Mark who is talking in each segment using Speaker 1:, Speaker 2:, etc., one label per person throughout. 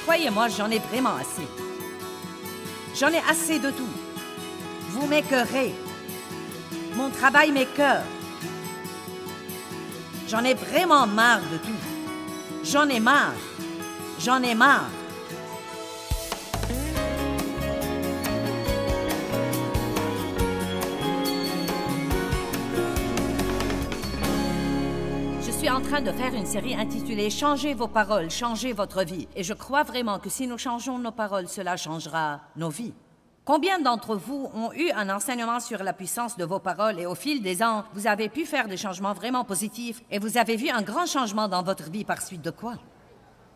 Speaker 1: Croyez-moi, j'en ai vraiment assez. J'en ai assez de tout. Vous m'écœurez. Mon travail m'écœure. J'en ai vraiment marre de tout. J'en ai marre. J'en ai marre. Je suis en train de faire une série intitulée « Changez vos paroles, changez votre vie ». Et je crois vraiment que si nous changeons nos paroles, cela changera nos vies. Combien d'entre vous ont eu un enseignement sur la puissance de vos paroles et au fil des ans, vous avez pu faire des changements vraiment positifs et vous avez vu un grand changement dans votre vie par suite de quoi?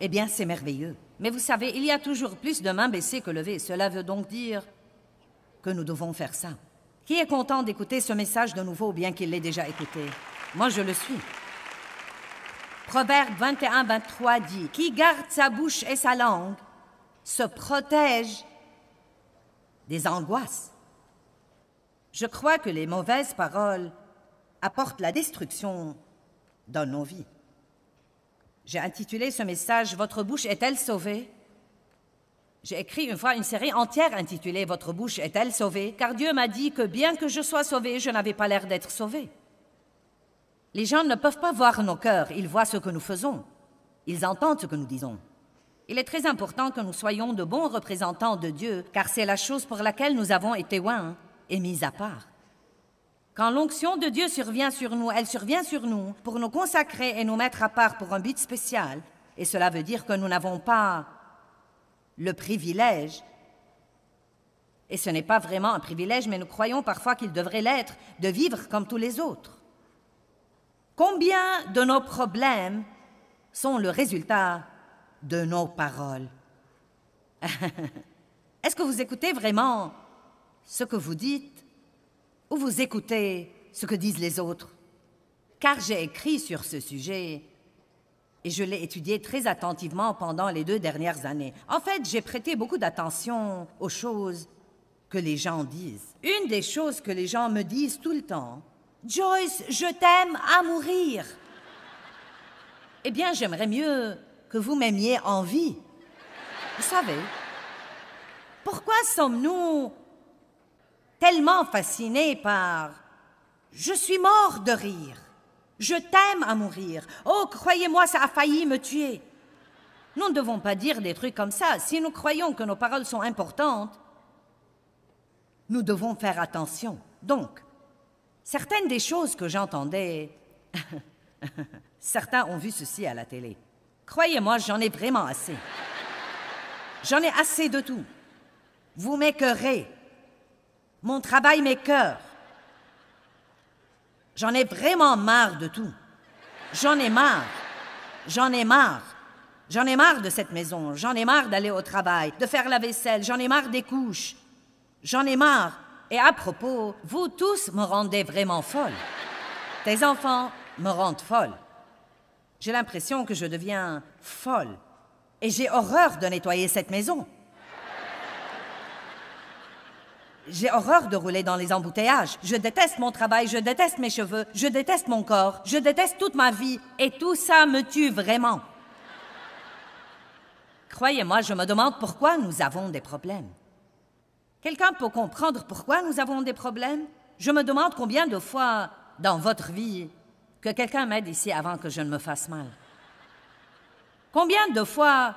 Speaker 1: Eh bien, c'est merveilleux. Mais vous savez, il y a toujours plus de mains baissées que levées. Cela veut donc dire que nous devons faire ça. Qui est content d'écouter ce message de nouveau, bien qu'il l'ait déjà écouté? Moi, je le suis. Proverbe 21-23 dit « Qui garde sa bouche et sa langue se protège des angoisses. » Je crois que les mauvaises paroles apportent la destruction dans nos vies. J'ai intitulé ce message « Votre bouche est-elle sauvée ?» J'ai écrit une fois une série entière intitulée « Votre bouche est-elle sauvée ?» car Dieu m'a dit que bien que je sois sauvé, je n'avais pas l'air d'être sauvé. Les gens ne peuvent pas voir nos cœurs, ils voient ce que nous faisons. Ils entendent ce que nous disons. Il est très important que nous soyons de bons représentants de Dieu, car c'est la chose pour laquelle nous avons été oints et mis à part. Quand l'onction de Dieu survient sur nous, elle survient sur nous pour nous consacrer et nous mettre à part pour un but spécial. Et cela veut dire que nous n'avons pas le privilège, et ce n'est pas vraiment un privilège, mais nous croyons parfois qu'il devrait l'être, de vivre comme tous les autres. Combien de nos problèmes sont le résultat de nos paroles? Est-ce que vous écoutez vraiment ce que vous dites ou vous écoutez ce que disent les autres? Car j'ai écrit sur ce sujet et je l'ai étudié très attentivement pendant les 2 dernières années. En fait, j'ai prêté beaucoup d'attention aux choses que les gens disent. Une des choses que les gens me disent tout le temps: « Joyce, je t'aime à mourir. » Eh bien, j'aimerais mieux que vous m'aimiez en vie. Vous savez, pourquoi sommes-nous tellement fascinés par « je suis mort de rire, je t'aime à mourir, oh, croyez-moi, ça a failli me tuer ». Nous ne devons pas dire des trucs comme ça. Si nous croyons que nos paroles sont importantes, nous devons faire attention. Donc, certaines des choses que j'entendais, certains ont vu ceci à la télé. Croyez-moi, j'en ai vraiment assez. J'en ai assez de tout. Vous m'écœurez. Mon travail m'écœure. J'en ai vraiment marre de tout. J'en ai marre. J'en ai marre. J'en ai marre de cette maison. J'en ai marre d'aller au travail, de faire la vaisselle. J'en ai marre des couches. J'en ai marre. Et à propos, vous tous me rendez vraiment folle. Tes enfants me rendent folle. J'ai l'impression que je deviens folle. Et j'ai horreur de nettoyer cette maison. J'ai horreur de rouler dans les embouteillages. Je déteste mon travail, je déteste mes cheveux, je déteste mon corps, je déteste toute ma vie. Et tout ça me tue vraiment. Croyez-moi, je me demande pourquoi nous avons des problèmes. Quelqu'un peut comprendre pourquoi nous avons des problèmes? Je me demande combien de fois dans votre vie que quelqu'un m'aide ici avant que je ne me fasse mal. Combien de fois,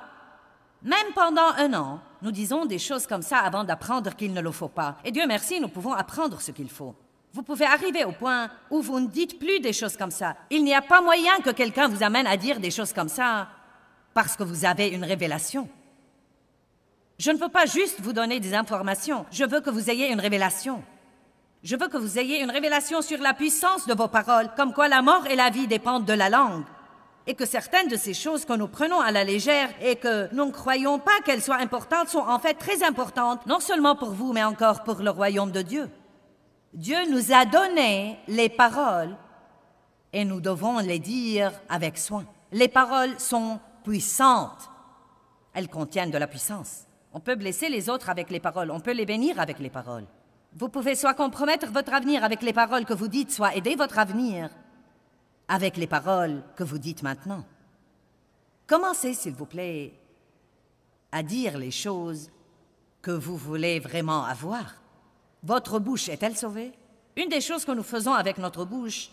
Speaker 1: même pendant 1 an, nous disons des choses comme ça avant d'apprendre qu'il ne le faut pas. Et Dieu merci, nous pouvons apprendre ce qu'il faut. Vous pouvez arriver au point où vous ne dites plus des choses comme ça. Il n'y a pas moyen que quelqu'un vous amène à dire des choses comme ça parce que vous avez une révélation. Je ne veux pas juste vous donner des informations, je veux que vous ayez une révélation. Je veux que vous ayez une révélation sur la puissance de vos paroles, comme quoi la mort et la vie dépendent de la langue. Et que certaines de ces choses que nous prenons à la légère et que nous ne croyons pas qu'elles soient importantes sont en fait très importantes, non seulement pour vous, mais encore pour le royaume de Dieu. Dieu nous a donné les paroles et nous devons les dire avec soin. Les paroles sont puissantes. Elles contiennent de la puissance. On peut blesser les autres avec les paroles, on peut les bénir avec les paroles. Vous pouvez soit compromettre votre avenir avec les paroles que vous dites, soit aider votre avenir avec les paroles que vous dites maintenant. Commencez, s'il vous plaît, à dire les choses que vous voulez vraiment avoir? Votre bouche est-elle sauvée? Une des choses que nous faisons avec notre bouche,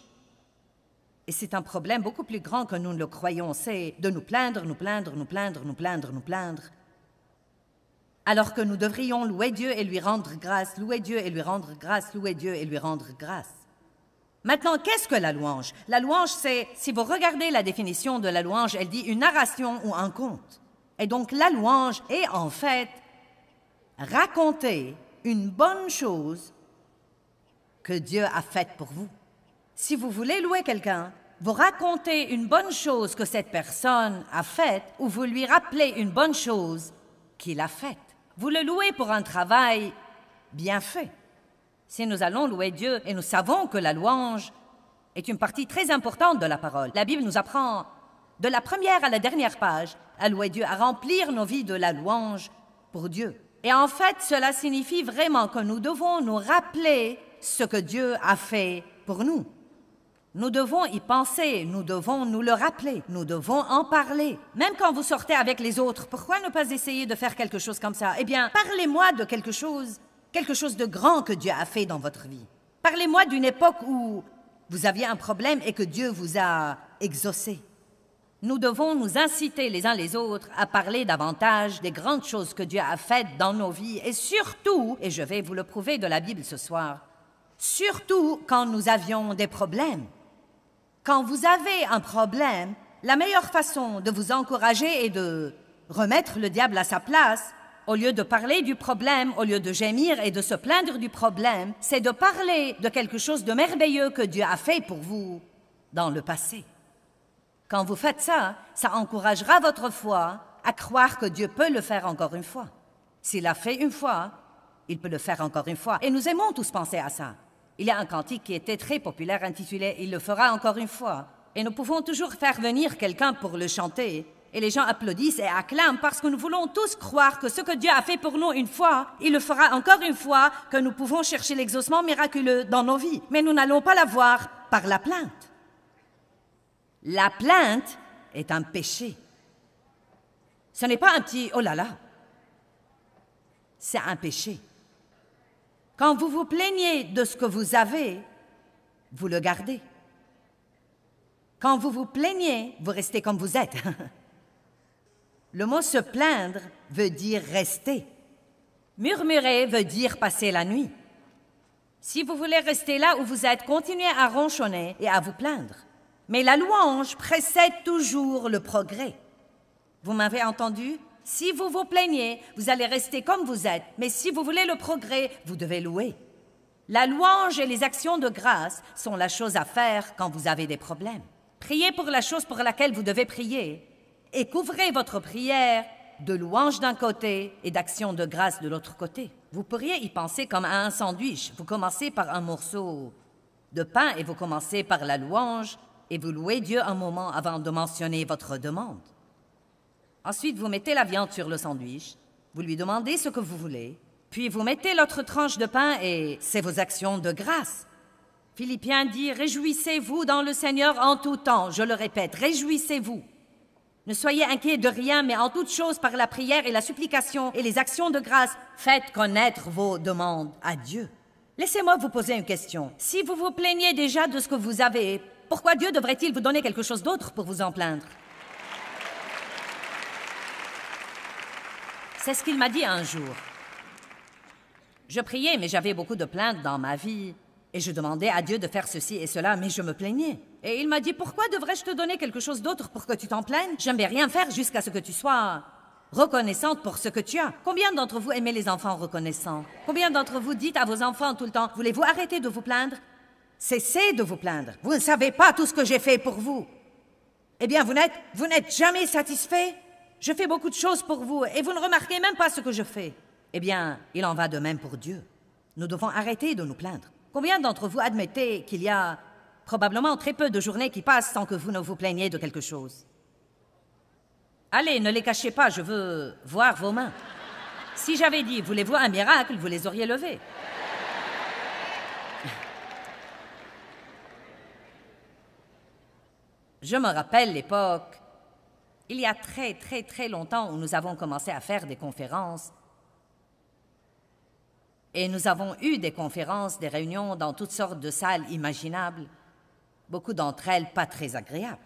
Speaker 1: et c'est un problème beaucoup plus grand que nous ne le croyons, c'est de nous plaindre, nous plaindre, nous plaindre, nous plaindre, nous plaindre, alors que nous devrions louer Dieu et lui rendre grâce, louer Dieu et lui rendre grâce, louer Dieu et lui rendre grâce. Maintenant, qu'est-ce que la louange? La louange, c'est, si vous regardez la définition de la louange, elle dit une narration ou un conte. Et donc, la louange est en fait raconter une bonne chose que Dieu a faite pour vous. Si vous voulez louer quelqu'un, vous racontez une bonne chose que cette personne a faite ou vous lui rappelez une bonne chose qu'il a faite. Vous le louez pour un travail bien fait. Si nous allons louer Dieu, et nous savons que la louange est une partie très importante de la parole. La Bible nous apprend, de la première à la dernière page, à louer Dieu, à remplir nos vies de la louange pour Dieu. Et en fait, cela signifie vraiment que nous devons nous rappeler ce que Dieu a fait pour nous. Nous devons y penser, nous devons nous le rappeler, nous devons en parler. Même quand vous sortez avec les autres, pourquoi ne pas essayer de faire quelque chose comme ça? Eh bien, parlez-moi de quelque chose de grand que Dieu a fait dans votre vie. Parlez-moi d'une époque où vous aviez un problème et que Dieu vous a exaucé. Nous devons nous inciter les uns les autres à parler davantage des grandes choses que Dieu a faites dans nos vies et surtout, et je vais vous le prouver de la Bible ce soir, surtout quand nous avions des problèmes. Quand vous avez un problème, la meilleure façon de vous encourager est de remettre le diable à sa place. Au lieu de parler du problème, au lieu de gémir et de se plaindre du problème, c'est de parler de quelque chose de merveilleux que Dieu a fait pour vous dans le passé. Quand vous faites ça, ça encouragera votre foi à croire que Dieu peut le faire encore une fois. S'il l'a fait une fois, il peut le faire encore une fois. Et nous aimons tous penser à ça. Il y a un cantique qui était très populaire intitulé « Il le fera encore une fois ». Et nous pouvons toujours faire venir quelqu'un pour le chanter. Et les gens applaudissent et acclament parce que nous voulons tous croire que ce que Dieu a fait pour nous une fois, il le fera encore une fois, que nous pouvons chercher l'exaucement miraculeux dans nos vies. Mais nous n'allons pas l'avoir par la plainte. La plainte est un péché. Ce n'est pas un petit « oh là là ». C'est un péché. Quand vous vous plaignez de ce que vous avez, vous le gardez. Quand vous vous plaignez, vous restez comme vous êtes. Le mot « se plaindre » veut dire « rester ». Murmurer veut dire « passer la nuit ». Si vous voulez rester là où vous êtes, continuez à ronchonner et à vous plaindre. Mais la louange précède toujours le progrès. Vous m'avez entendu? Si vous vous plaignez, vous allez rester comme vous êtes. Mais si vous voulez le progrès, vous devez louer. La louange et les actions de grâce sont la chose à faire quand vous avez des problèmes. Priez pour la chose pour laquelle vous devez prier et couvrez votre prière de louange d'un côté et d'action de grâce de l'autre côté. Vous pourriez y penser comme à un sandwich. Vous commencez par un morceau de pain et vous commencez par la louange et vous louez Dieu un moment avant de mentionner votre demande. Ensuite, vous mettez la viande sur le sandwich, vous lui demandez ce que vous voulez, puis vous mettez l'autre tranche de pain et c'est vos actions de grâce. Philippiens dit « Réjouissez-vous dans le Seigneur en tout temps ». Je le répète, réjouissez-vous. Ne soyez inquiets de rien, mais en toute chose, par la prière et la supplication et les actions de grâce, faites connaître vos demandes à Dieu. Laissez-moi vous poser une question. Si vous vous plaignez déjà de ce que vous avez, pourquoi Dieu devrait-il vous donner quelque chose d'autre pour vous en plaindre? C'est ce qu'il m'a dit un jour. Je priais, mais j'avais beaucoup de plaintes dans ma vie. Et je demandais à Dieu de faire ceci et cela, mais je me plaignais. Et il m'a dit, pourquoi devrais-je te donner quelque chose d'autre pour que tu t'en plaignes? Je ne vais rien faire jusqu'à ce que tu sois reconnaissante pour ce que tu as. Combien d'entre vous aimez les enfants reconnaissants? Combien d'entre vous dites à vos enfants tout le temps, voulez-vous arrêter de vous plaindre? Cessez de vous plaindre. Vous ne savez pas tout ce que j'ai fait pour vous. Eh bien, vous n'êtes jamais satisfait? Je fais beaucoup de choses pour vous et vous ne remarquez même pas ce que je fais. Eh bien, il en va de même pour Dieu. Nous devons arrêter de nous plaindre. Combien d'entre vous admettez qu'il y a probablement très peu de journées qui passent sans que vous ne vous plaigniez de quelque chose? Allez, ne les cachez pas, je veux voir vos mains. Si j'avais dit, voulez-vous un miracle, vous les auriez levés. Je me rappelle l'époque Il y a très longtemps où nous avons commencé à faire des conférences. Et nous avons eu des conférences, des réunions dans toutes sortes de salles imaginables, beaucoup d'entre elles pas très agréables.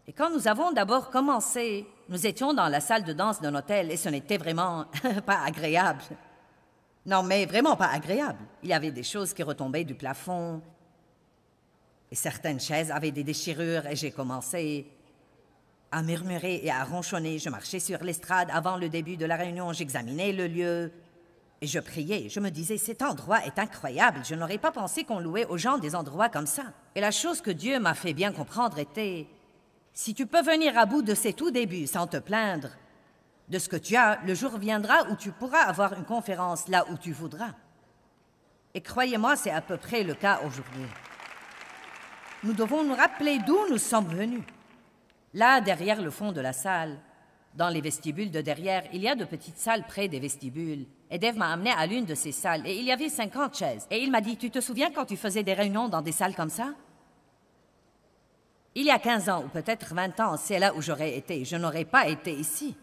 Speaker 1: Et quand nous avons d'abord commencé, nous étions dans la salle de danse d'un hôtel et ce n'était vraiment pas agréable. Non, mais vraiment pas agréable. Il y avait des choses qui retombaient du plafond et certaines chaises avaient des déchirures et j'ai commencé à murmurer et à ronchonner. Je marchais sur l'estrade avant le début de la réunion, j'examinais le lieu et je priais. Je me disais, cet endroit est incroyable. Je n'aurais pas pensé qu'on louait aux gens des endroits comme ça. Et la chose que Dieu m'a fait bien comprendre était, si tu peux venir à bout de ces tout débuts sans te plaindre de ce que tu as, le jour viendra où tu pourras avoir une conférence là où tu voudras. Et croyez-moi, c'est à peu près le cas aujourd'hui. Nous devons nous rappeler d'où nous sommes venus. Là, derrière le fond de la salle, dans les vestibules de derrière, il y a de petites salles près des vestibules. Et Dave m'a amené à l'une de ces salles et il y avait 50 chaises. Et il m'a dit, tu te souviens quand tu faisais des réunions dans des salles comme ça? Il y a 15 ans ou peut-être 20 ans, c'est là où j'aurais été. Je n'aurais pas été ici.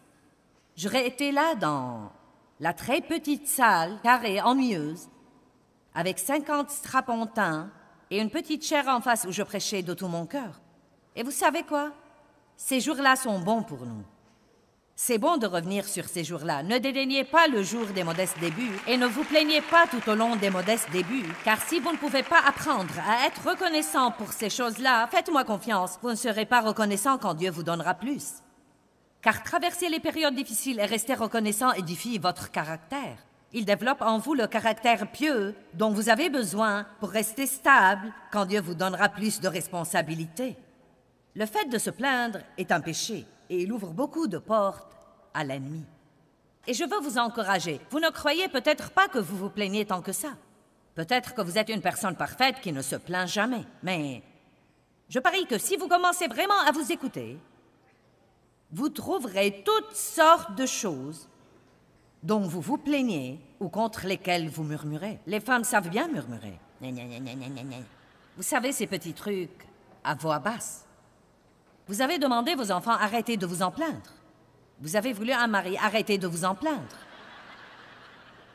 Speaker 1: J'aurais été là dans la très petite salle, carrée, ennuyeuse, avec 50 strapontins et une petite chaire en face où je prêchais de tout mon cœur. Et vous savez quoi? Ces jours-là sont bons pour nous. C'est bon de revenir sur ces jours-là. Ne dédaignez pas le jour des modestes débuts et ne vous plaignez pas tout au long des modestes débuts, car si vous ne pouvez pas apprendre à être reconnaissant pour ces choses-là, faites-moi confiance, vous ne serez pas reconnaissant quand Dieu vous donnera plus. Car traverser les périodes difficiles et rester reconnaissant édifie votre caractère. Il développe en vous le caractère pieux dont vous avez besoin pour rester stable quand Dieu vous donnera plus de responsabilités. Le fait de se plaindre est un péché et il ouvre beaucoup de portes à l'ennemi. Et je veux vous encourager. Vous ne croyez peut-être pas que vous vous plaignez tant que ça. Peut-être que vous êtes une personne parfaite qui ne se plaint jamais. Mais je parie que si vous commencez vraiment à vous écouter, vous trouverez toutes sortes de choses dont vous vous plaignez ou contre lesquelles vous murmurez. Les femmes savent bien murmurer. Vous savez, ces petits trucs à voix basse. Vous avez demandé vos enfants, arrêtez de vous en plaindre. Vous avez voulu un mari, arrêtez de vous en plaindre.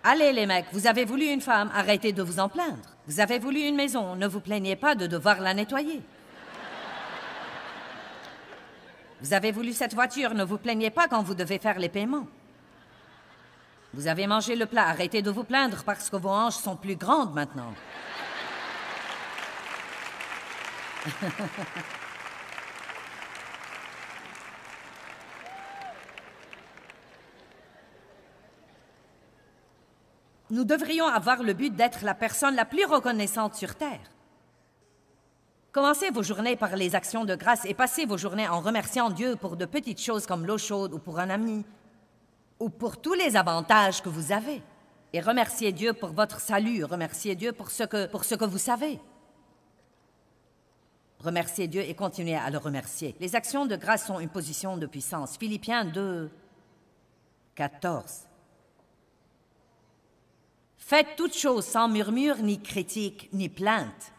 Speaker 1: Allez les mecs, vous avez voulu une femme, arrêtez de vous en plaindre. Vous avez voulu une maison, ne vous plaignez pas de devoir la nettoyer. Vous avez voulu cette voiture, ne vous plaignez pas quand vous devez faire les paiements. Vous avez mangé le plat, arrêtez de vous plaindre parce que vos hanches sont plus grandes maintenant. Nous devrions avoir le but d'être la personne la plus reconnaissante sur Terre. Commencez vos journées par les actions de grâce et passez vos journées en remerciant Dieu pour de petites choses comme l'eau chaude ou pour un ami, ou pour tous les avantages que vous avez. Et remerciez Dieu pour votre salut, remerciez Dieu pour ce que vous savez. Remerciez Dieu et continuez à le remercier. Les actions de grâce sont une position de puissance. Philippiens 2, 14. Faites toutes choses sans murmure, ni critique, ni plainte.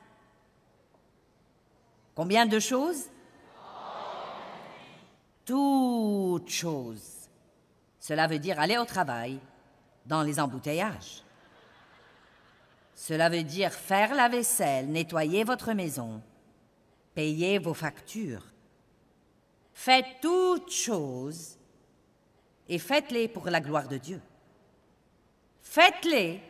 Speaker 1: Combien de choses? Toutes choses. Cela veut dire aller au travail, dans les embouteillages. Cela veut dire faire la vaisselle, nettoyer votre maison, payer vos factures. Faites toutes choses et faites-les pour la gloire de Dieu. Faites-les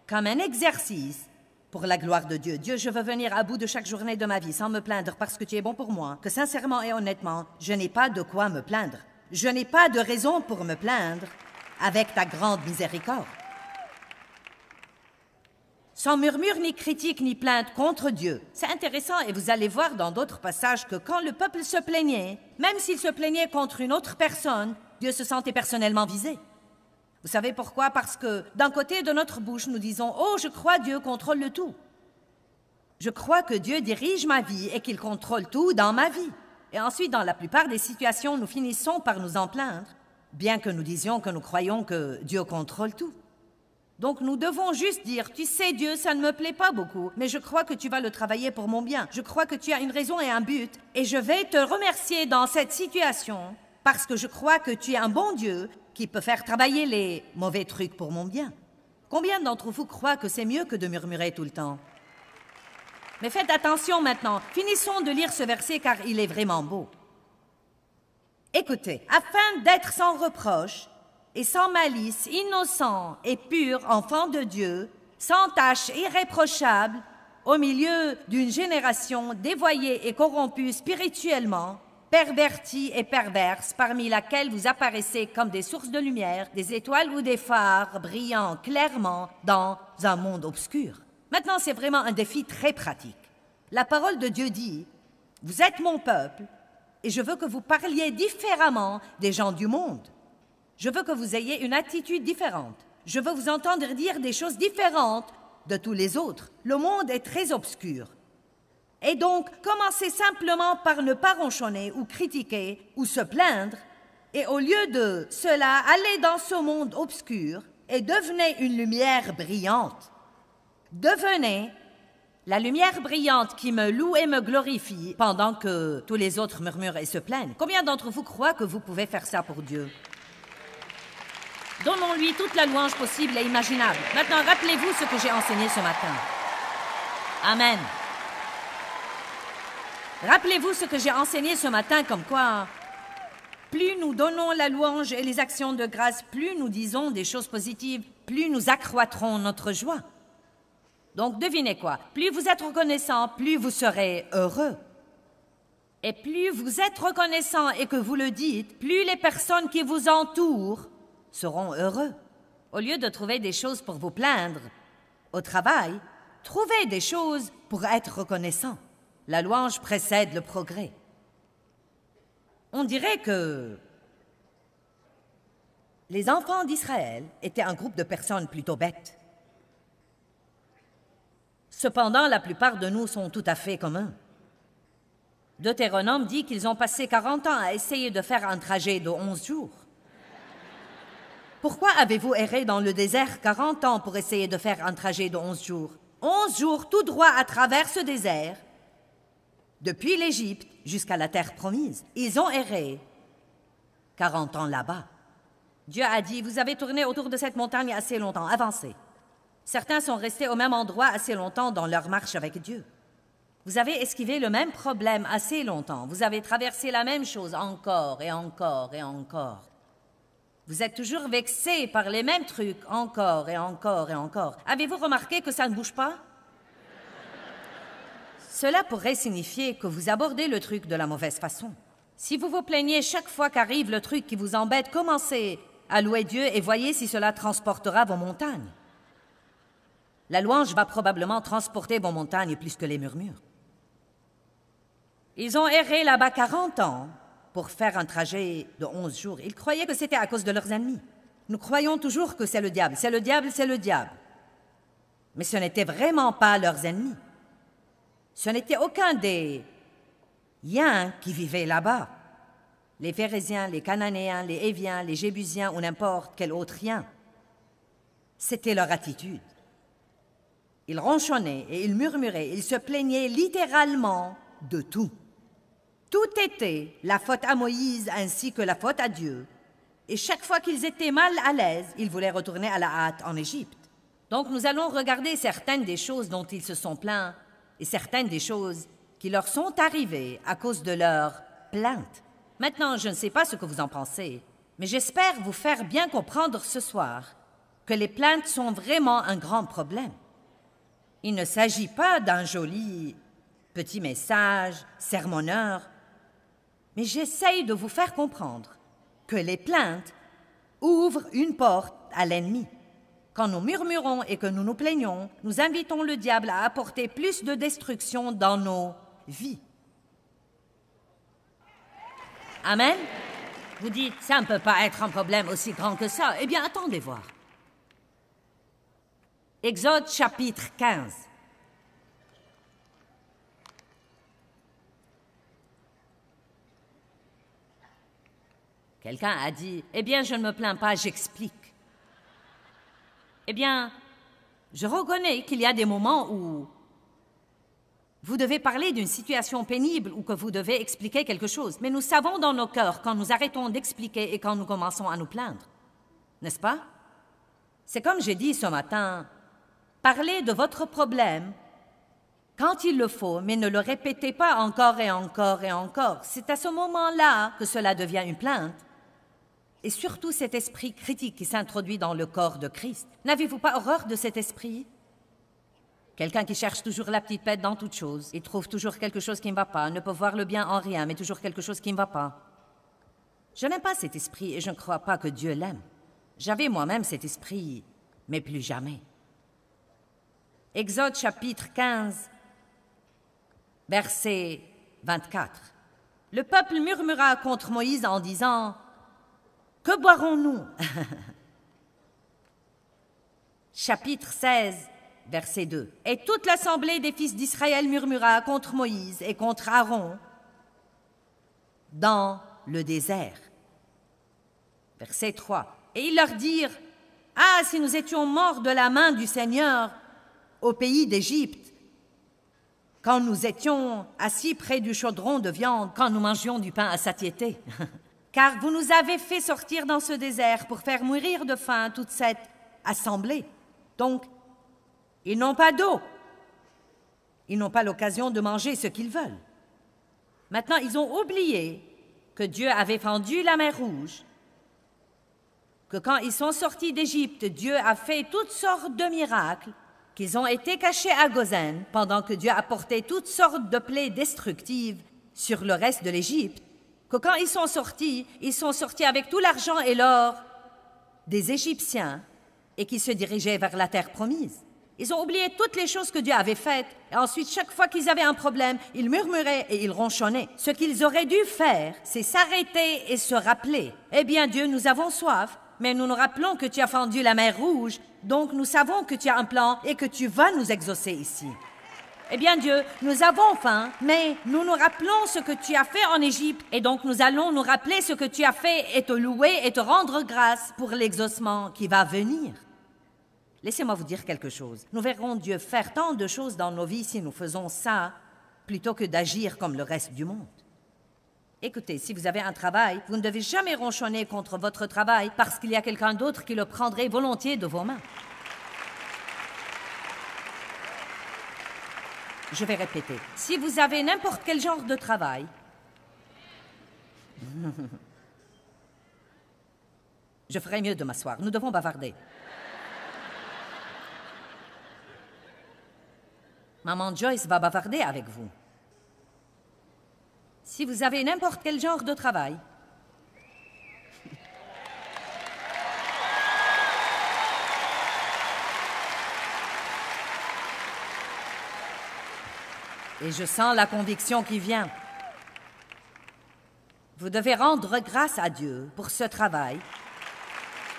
Speaker 1: comme un exercice pour la gloire de Dieu. Dieu, je veux venir à bout de chaque journée de ma vie sans me plaindre parce que tu es bon pour moi, que sincèrement et honnêtement, je n'ai pas de quoi me plaindre. Je n'ai pas de raison pour me plaindre avec ta grande miséricorde. Sans murmure, ni critique, ni plainte contre Dieu. C'est intéressant et vous allez voir dans d'autres passages que quand le peuple se plaignait, même s'il se plaignait contre une autre personne, Dieu se sentait personnellement visé. Vous savez pourquoi? Parce que d'un côté de notre bouche, nous disons « Oh, je crois Dieu contrôle le tout. Je crois que Dieu dirige ma vie et qu'il contrôle tout dans ma vie. » Et ensuite, dans la plupart des situations, nous finissons par nous en plaindre, bien que nous disions que nous croyons que Dieu contrôle tout. Donc nous devons juste dire, tu sais Dieu, ça ne me plaît pas beaucoup, mais je crois que tu vas le travailler pour mon bien. Je crois que tu as une raison et un but, et je vais te remercier dans cette situation, parce que je crois que tu es un bon Dieu qui peut faire travailler les mauvais trucs pour mon bien. Combien d'entre vous croient que c'est mieux que de murmurer tout le temps? Mais faites attention maintenant, finissons de lire ce verset car il est vraiment beau. Écoutez, afin d'être sans reproche et sans malice, innocent et pur, enfant de Dieu, sans tache, irréprochable, au milieu d'une génération dévoyée et corrompue spirituellement, pervertie et perverse, parmi laquelle vous apparaissez comme des sources de lumière, des étoiles ou des phares brillant clairement dans un monde obscur. Maintenant, c'est vraiment un défi très pratique. La parole de Dieu dit, « Vous êtes mon peuple, et je veux que vous parliez différemment des gens du monde. Je veux que vous ayez une attitude différente. Je veux vous entendre dire des choses différentes de tous les autres. Le monde est très obscur. Et donc, commencez simplement par ne pas ronchonner ou critiquer ou se plaindre, et au lieu de cela, allez dans ce monde obscur et devenez une lumière brillante. Devenez la lumière brillante qui me loue et me glorifie pendant que tous les autres murmurent et se plaignent. Combien d'entre vous croient que vous pouvez faire ça pour Dieu? Donnons-lui toute la louange possible et imaginable. Maintenant, rappelez-vous ce que j'ai enseigné ce matin. Amen. Rappelez-vous ce que j'ai enseigné ce matin, comme quoi, plus nous donnons la louange et les actions de grâce, plus nous disons des choses positives, plus nous accroîtrons notre joie. Donc, devinez quoi? Plus vous êtes reconnaissant, plus vous serez heureux. Et plus vous êtes reconnaissant et que vous le dites, plus les personnes qui vous entourent seront heureux. Au lieu de trouver des choses pour vous plaindre au travail, trouvez des choses pour être reconnaissant. La louange précède le progrès. On dirait que les enfants d'Israël étaient un groupe de personnes plutôt bêtes. Cependant, la plupart de nous sont tout à fait comme eux. Deutéronome dit qu'ils ont passé 40 ans à essayer de faire un trajet de 11 jours. Pourquoi avez-vous erré dans le désert 40 ans pour essayer de faire un trajet de 11 jours? 11 jours tout droit à travers ce désert, depuis l'Égypte jusqu'à la terre promise. Ils ont erré 40 ans là-bas. Dieu a dit, vous avez tourné autour de cette montagne assez longtemps, avancez. Certains sont restés au même endroit assez longtemps dans leur marche avec Dieu. Vous avez esquivé le même problème assez longtemps. Vous avez traversé la même chose encore et encore et encore. Vous êtes toujours vexé par les mêmes trucs encore et encore et encore. Avez-vous remarqué que ça ne bouge pas? Cela pourrait signifier que vous abordez le truc de la mauvaise façon. Si vous vous plaignez chaque fois qu'arrive le truc qui vous embête, commencez à louer Dieu et voyez si cela transportera vos montagnes. La louange va probablement transporter vos montagnes plus que les murmures. Ils ont erré là-bas 40 ans pour faire un trajet de 11 jours. Ils croyaient que c'était à cause de leurs ennemis. Nous croyons toujours que c'est le diable, c'est le diable, c'est le diable. Mais ce n'était vraiment pas leurs ennemis. Ce n'était aucun des Yens qui vivaient là-bas. Les Phérésiens, les Cananéens, les Héviens, les Jébusiens ou n'importe quel autre Yen. C'était leur attitude. Ils ronchonnaient et ils murmuraient, ils se plaignaient littéralement de tout. Tout était la faute à Moïse ainsi que la faute à Dieu. Et chaque fois qu'ils étaient mal à l'aise, ils voulaient retourner à la hâte en Égypte. Donc nous allons regarder certaines des choses dont ils se sont plaints et certaines des choses qui leur sont arrivées à cause de leurs plaintes. Maintenant, je ne sais pas ce que vous en pensez, mais j'espère vous faire bien comprendre ce soir que les plaintes sont vraiment un grand problème. Il ne s'agit pas d'un joli petit message sermonneur, mais j'essaye de vous faire comprendre que les plaintes ouvrent une porte à l'ennemi. Quand nous murmurons et que nous nous plaignons, nous invitons le diable à apporter plus de destruction dans nos vies. Amen? Vous dites, ça ne peut pas être un problème aussi grand que ça. Eh bien, attendez voir. Exode chapitre 15. Quelqu'un a dit, « Eh bien, je ne me plains pas, j'explique. » eh bien, je reconnais qu'il y a des moments où vous devez parler d'une situation pénible ou que vous devez expliquer quelque chose. Mais nous savons dans nos cœurs quand nous arrêtons d'expliquer et quand nous commençons à nous plaindre. N'est-ce pas? C'est comme j'ai dit ce matin, parlez de votre problème quand il le faut, mais ne le répétez pas encore et encore et encore. C'est à ce moment-là que cela devient une plainte. Et surtout cet esprit critique qui s'introduit dans le corps de Christ. N'avez-vous pas horreur de cet esprit? Quelqu'un qui cherche toujours la petite bête dans toute chose. Il trouve toujours quelque chose qui ne va pas, ne peut voir le bien en rien, mais toujours quelque chose qui ne va pas. Je n'aime pas cet esprit et je ne crois pas que Dieu l'aime. J'avais moi-même cet esprit, mais plus jamais. Exode chapitre 15, verset 24. Le peuple murmura contre Moïse en disant « Que boirons-nous » Chapitre 16, verset 2. Et toute l'assemblée des fils d'Israël murmura contre Moïse et contre Aaron dans le désert. Verset 3. Et ils leur dirent « Ah, si nous étions morts de la main du Seigneur au pays d'Égypte, quand nous étions assis près du chaudron de viande, quand nous mangions du pain à satiété. Car vous nous avez fait sortir dans ce désert pour faire mourir de faim toute cette assemblée. Donc, ils n'ont pas d'eau. Ils n'ont pas l'occasion de manger ce qu'ils veulent. Maintenant, ils ont oublié que Dieu avait fendu la mer Rouge, que quand ils sont sortis d'Égypte, Dieu a fait toutes sortes de miracles, qu'ils ont été cachés à Goshen pendant que Dieu a porté toutes sortes de plaies destructives sur le reste de l'Égypte, que quand ils sont sortis avec tout l'argent et l'or des Égyptiens et qui se dirigeaient vers la terre promise. Ils ont oublié toutes les choses que Dieu avait faites et ensuite, chaque fois qu'ils avaient un problème, ils murmuraient et ils ronchonnaient. Ce qu'ils auraient dû faire, c'est s'arrêter et se rappeler. Eh bien, Dieu, nous avons soif, mais nous nous rappelons que tu as fendu la mer Rouge, donc nous savons que tu as un plan et que tu vas nous exaucer ici. Eh bien, Dieu, nous avons faim, mais nous nous rappelons ce que tu as fait en Égypte, et donc nous allons nous rappeler ce que tu as fait et te louer et te rendre grâce pour l'exaucement qui va venir. Laissez-moi vous dire quelque chose. Nous verrons Dieu faire tant de choses dans nos vies si nous faisons ça, plutôt que d'agir comme le reste du monde. Écoutez, si vous avez un travail, vous ne devez jamais ronchonner contre votre travail parce qu'il y a quelqu'un d'autre qui le prendrait volontiers de vos mains. Je vais répéter. Si vous avez n'importe quel genre de travail, je ferais mieux de m'asseoir. Nous devons bavarder. Maman Joyce va bavarder avec vous. Si vous avez n'importe quel genre de travail, et je sens la conviction qui vient, vous devez rendre grâce à Dieu pour ce travail,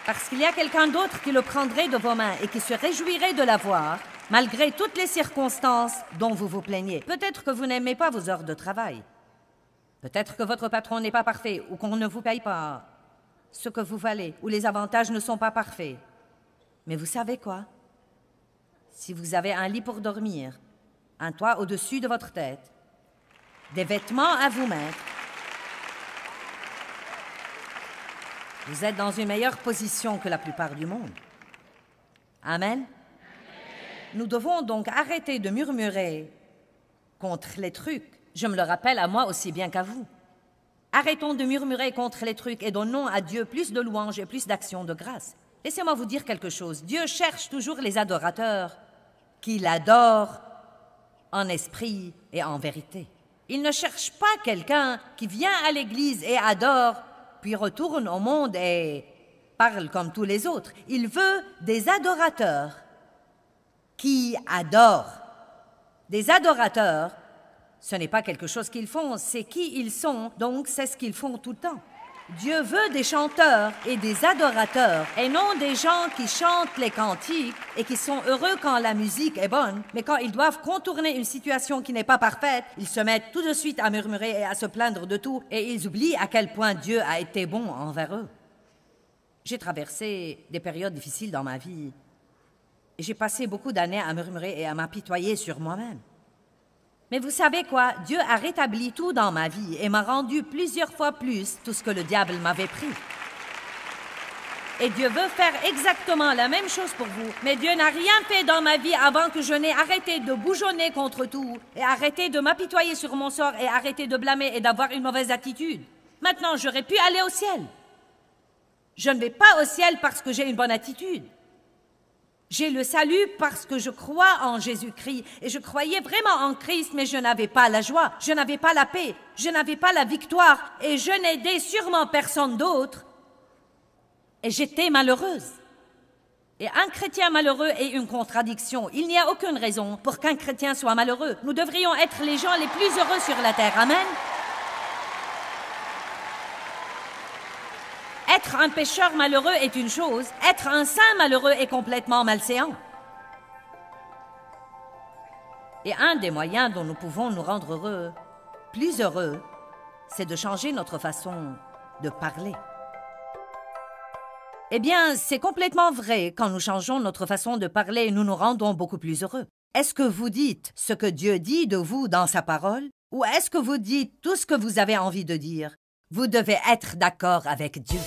Speaker 1: parce qu'il y a quelqu'un d'autre qui le prendrait de vos mains et qui se réjouirait de l'avoir, malgré toutes les circonstances dont vous vous plaignez. Peut-être que vous n'aimez pas vos heures de travail. Peut-être que votre patron n'est pas parfait ou qu'on ne vous paye pas ce que vous valez ou les avantages ne sont pas parfaits. Mais vous savez quoi? Si vous avez un lit pour dormir, un toit au-dessus de votre tête, des vêtements à vous mettre, vous êtes dans une meilleure position que la plupart du monde. Amen? Nous devons donc arrêter de murmurer contre les trucs. Je me le rappelle à moi aussi bien qu'à vous. Arrêtons de murmurer contre les trucs et donnons à Dieu plus de louanges et plus d'actions de grâce. Laissez-moi vous dire quelque chose. Dieu cherche toujours les adorateurs qui l'adorent en esprit et en vérité. Il ne cherche pas quelqu'un qui vient à l'église et adore, puis retourne au monde et parle comme tous les autres. Il veut des adorateurs qui adorent. Des adorateurs, ce n'est pas quelque chose qu'ils font, c'est qui ils sont, donc c'est ce qu'ils font tout le temps. Dieu veut des chanteurs et des adorateurs, et non des gens qui chantent les cantiques et qui sont heureux quand la musique est bonne, mais quand ils doivent contourner une situation qui n'est pas parfaite, ils se mettent tout de suite à murmurer et à se plaindre de tout, et ils oublient à quel point Dieu a été bon envers eux. J'ai traversé des périodes difficiles dans ma vie, Et j'ai passé beaucoup d'années à murmurer et à m'apitoyer sur moi-même. Mais vous savez quoi? Dieu a rétabli tout dans ma vie et m'a rendu plusieurs fois plus tout ce que le diable m'avait pris. Et Dieu veut faire exactement la même chose pour vous. Mais Dieu n'a rien fait dans ma vie avant que je n'ai arrêté de bougeonner contre tout et arrêté de m'apitoyer sur mon sort et arrêté de blâmer et d'avoir une mauvaise attitude. Maintenant, j'aurais pu aller au ciel. Je ne vais pas au ciel parce que j'ai une bonne attitude. J'ai le salut parce que je crois en Jésus-Christ et je croyais vraiment en Christ, mais je n'avais pas la joie, je n'avais pas la paix, je n'avais pas la victoire et je n'aidais sûrement personne d'autre. Et j'étais malheureuse. Et un chrétien malheureux est une contradiction. Il n'y a aucune raison pour qu'un chrétien soit malheureux. Nous devrions être les gens les plus heureux sur la terre. Amen. Être un pécheur malheureux est une chose. Être un saint malheureux est complètement malséant. Et un des moyens dont nous pouvons nous rendre heureux, plus heureux, c'est de changer notre façon de parler. Eh bien, c'est complètement vrai. Quand nous changeons notre façon de parler, nous nous rendons beaucoup plus heureux. Est-ce que vous dites ce que Dieu dit de vous dans sa parole? Ou est-ce que vous dites tout ce que vous avez envie de dire? Vous devez être d'accord avec Dieu.